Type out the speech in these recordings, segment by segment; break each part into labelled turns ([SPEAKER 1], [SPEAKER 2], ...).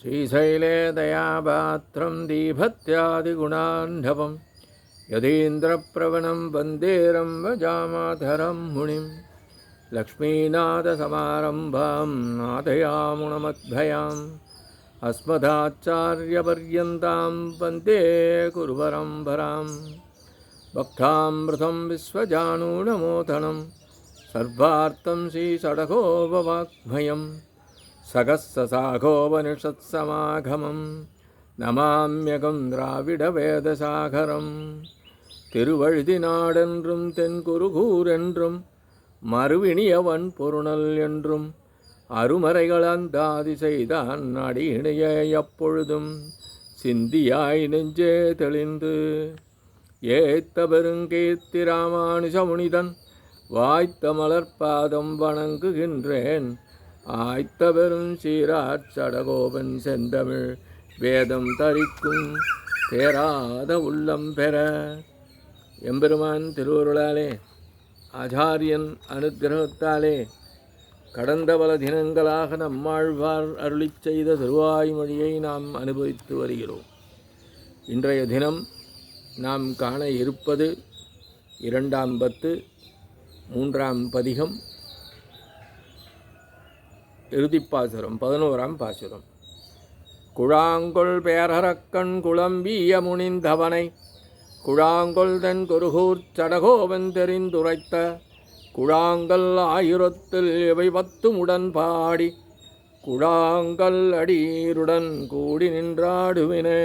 [SPEAKER 1] श्रीशैले दयापात्रं दीभत्यादिगुणान्धवं यतीन्द्रप्रवणं वन्दे रम्भजामातरं मुनिं लक्ष्मीनाथसमारम्भां नाथयामुनमध्वयाम् अस्मदाचार्यपर्यन्तां वन्दे गुरुपरम्परां भक्तामृतं विश्वजानूनमोदनं सर्वार्थं श्रीषडगोपवाङ्मयम् சகஸ்ஸசாகோபனிஷத்சமாகமம் நமாம்யகம் திராவிடவேதசாகரம். திருவழுதி நாடென்றும் தென்குருகூர் என்றும் மறுவினியவன் பொருணல் என்றும் அருமறைகள் அந்தாதி செய்தான் அடியினைய எப்பொழுதும் சிந்தியாய் நெஞ்சே தெளிந்து ஏத்த பெருங்கீர்த்தி ராமானுஜமுனிதன் வாய்த்த மலர்பாதம் வணங்குகின்றேன். ஆய்த்த பெரும் சீராட் சடகோபன் செந்தமிழ் வேதம் தரிக்கும் தேராத உள்ளம் பெற. எம்பெருமான் திருவருளாலே ஆச்சாரியன் அனுக்கிரகத்தாலே கடந்த பல தினங்களாக நம்மாழ்வார் அருளிச் செய்த திருவாய்மொழியை நாம் அனுபவித்து வருகிறோம். இன்றைய தினம் நாம் காண இருப்பது 2ஆம் பத்து 3ஆம் பதிகம் இறுதிப்பாசுரம் 11ஆம் பாசுரம். குழாங்கொள் பேரரக்கண் குளம்பிய முனிந்தவனை குழாங்கொள் தன் குருகூர் சடகோவன் தெரிந்துரைத்த குழாங்கல் ஆயிரத்தில் இவை 10 உடன் பாடி குழாங்கல் அடீருடன் கூடி நின்றாடுவினே.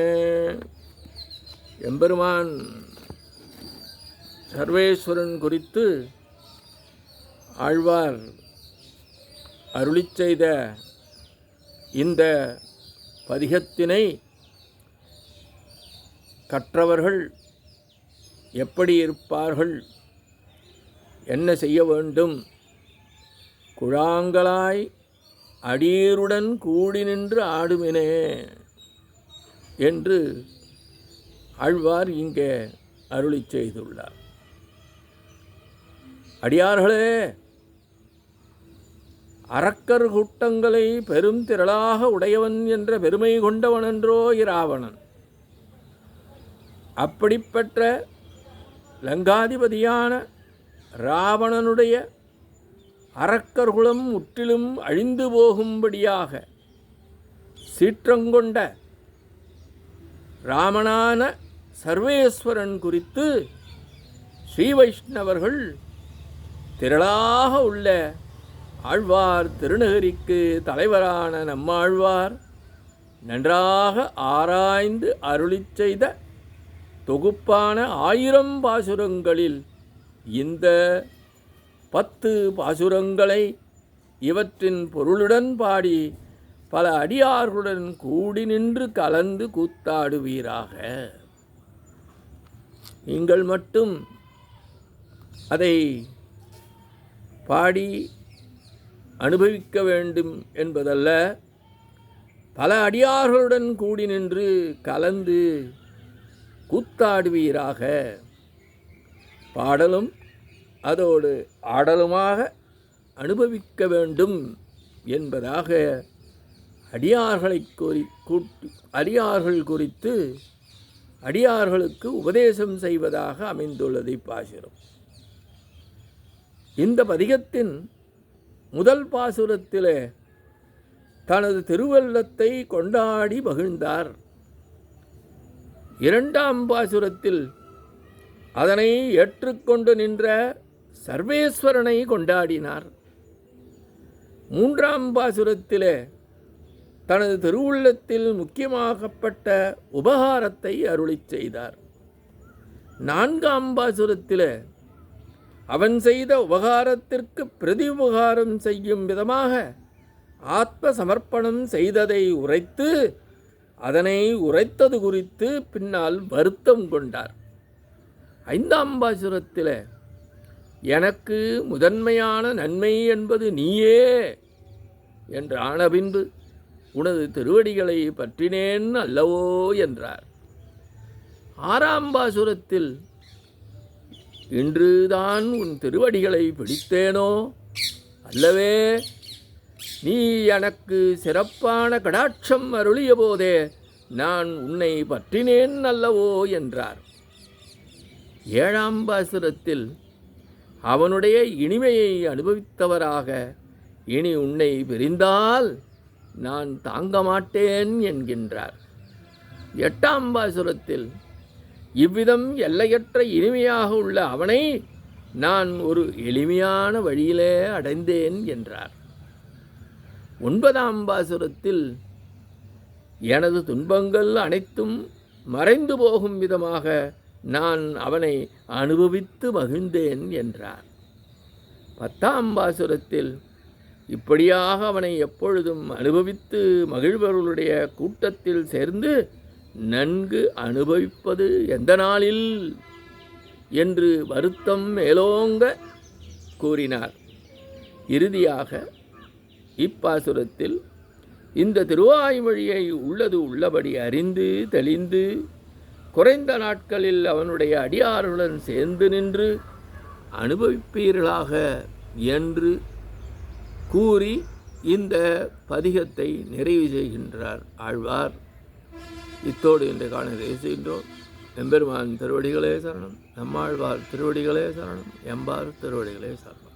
[SPEAKER 1] எம்பெருமான் சர்வேஸ்வரன் குறித்து ஆழ்வார் அருளிச் செய்த இந்த பதிகத்தினை கற்றவர்கள் எப்படி இருப்பார்கள், என்ன செய்ய வேண்டும்? குழாங்கலாய் அடியருடன் கூடி நின்று ஆடுமினே என்று ஆழ்வார் இங்கே அருளிச் செய்துள்ளார். அடியார்களே, அரக்கர் கூட்டங்களை பெரும் திரளாக உடையவன் என்ற பெருமை கொண்டவனன்றோ இராவணன். அப்படிப்பட்ட லங்காதிபதியான இராவணனுடைய அரக்கர்குலம் முற்றிலும் அழிந்து போகும்படியாக சீற்றங்கொண்ட ராமனான சர்வேஸ்வரன் குறித்து ஸ்ரீ வைஷ்ணவர்கள் திரளாக உள்ள ஆழ்வார் திருநகரிக்கு தலைவரான நம்மாழ்வார் நன்றாக ஆராய்ந்து அருளிச் செய்த தொகுப்பான 1000 பாசுரங்களில் இந்த 10 பாசுரங்களை இவற்றின் பொருளுடன் பாடி பல அடியார்களுடன் கூடி நின்று கலந்து கூத்தாடுவீராக. நீங்கள் மட்டும் அதை பாடி அனுபவிக்க வேண்டும் என்பதல்ல, பல அடியார்களுடன் கூடி நின்று கலந்து கூத்தாடுவீராக. பாடலும் அதோடு ஆடலுமாக அனுபவிக்க வேண்டும் என்பதாக அடியார்கள் குறித்து அடியார்களுக்கு உபதேசம் செய்வதாக அமைந்துள்ளது இப்பாசுரம். இந்த பதிகத்தின் முதல் பாசுரத்திலே தனது திருவள்ளத்தை கொண்டாடி மகிழ்ந்தார். 2ஆம் பாசுரத்தில் அதனை ஏற்றுக்கொண்டு நின்ற சர்வேஸ்வரனை கொண்டாடினார். 3ஆம் பாசுரத்திலே தனது திருவுள்ளத்தில் முக்கியமாகப்பட்ட உபகாரத்தை அருளிச் செய்தார். 4ஆம் பாசுரத்திலே அவன் செய்த உபகாரத்திற்கு பிரதி உபகாரம் செய்யும் விதமாக ஆத்ம சமர்ப்பணம் செய்ததை உரைத்து அதனை உரைத்தது குறித்து பின்னால் வருத்தம் கொண்டார். 5ஆம் பாசுரத்தில் எனக்கு முதன்மையான நன்மை என்பது நீயே என்று ஆன பின்பு உனது திருவடிகளை பற்றினேன் அல்லவோ என்றார். 6ஆம் பாசுரத்தில் இன்றுதான் உன் திருவடிகளை பிடித்தேனோ அல்லவே நீ எனக்கு சிறப்பான கடாட்சம் அருளிய போதே நான் உன்னை பற்றினேன் அல்லவோ என்றார். 7ஆம் பாசுரத்தில் அவனுடைய இனிமையை அனுபவித்தவராக இனி உன்னை பிரிந்தால் நான் தாங்க மாட்டேன் என்கின்றார். 8ஆம் பாசுரத்தில் இவ்விதம் எல்லையற்ற இனிமையாக உள்ள அவனை நான் ஒரு எளிமையான வழியிலே அடைந்தேன் என்றார். 9ஆம் பாசுரத்தில் எனது துன்பங்கள் அனைத்தும் மறைந்து போகும் விதமாக நான் அவனை அனுபவித்து மகிழ்ந்தேன் என்றார். 10ஆம் பாசுரத்தில் இப்படியாக அவனை எப்பொழுதும் அனுபவித்து மகிழ்வர்களுடைய கூட்டத்தில் சேர்ந்து நன்கு அனுபவிப்பது எந்த நாளில் என்று வருத்தம் மேலோங்க கூறினார். இறுதியாக இப்பாசுரத்தில் இந்த திருவாய்மொழியை உள்ளது உள்ளபடி அறிந்து தெளிந்து குறைந்த நாட்களில் அவனுடைய அடியாருடன் சேர்ந்து நின்று அனுபவிப்பீர்களாக என்று கூறி இந்த பதிகத்தை நிறைவு செய்கின்றார் ஆழ்வார். இத்தோடு இன்று காண நிறைவு செய்கின்றோம். எம்பெருமான் திருவடிகளே சரணம். நம்மாழ்வார் திருவடிகளே சரணம். எம்பார் திருவடிகளே சரணம்.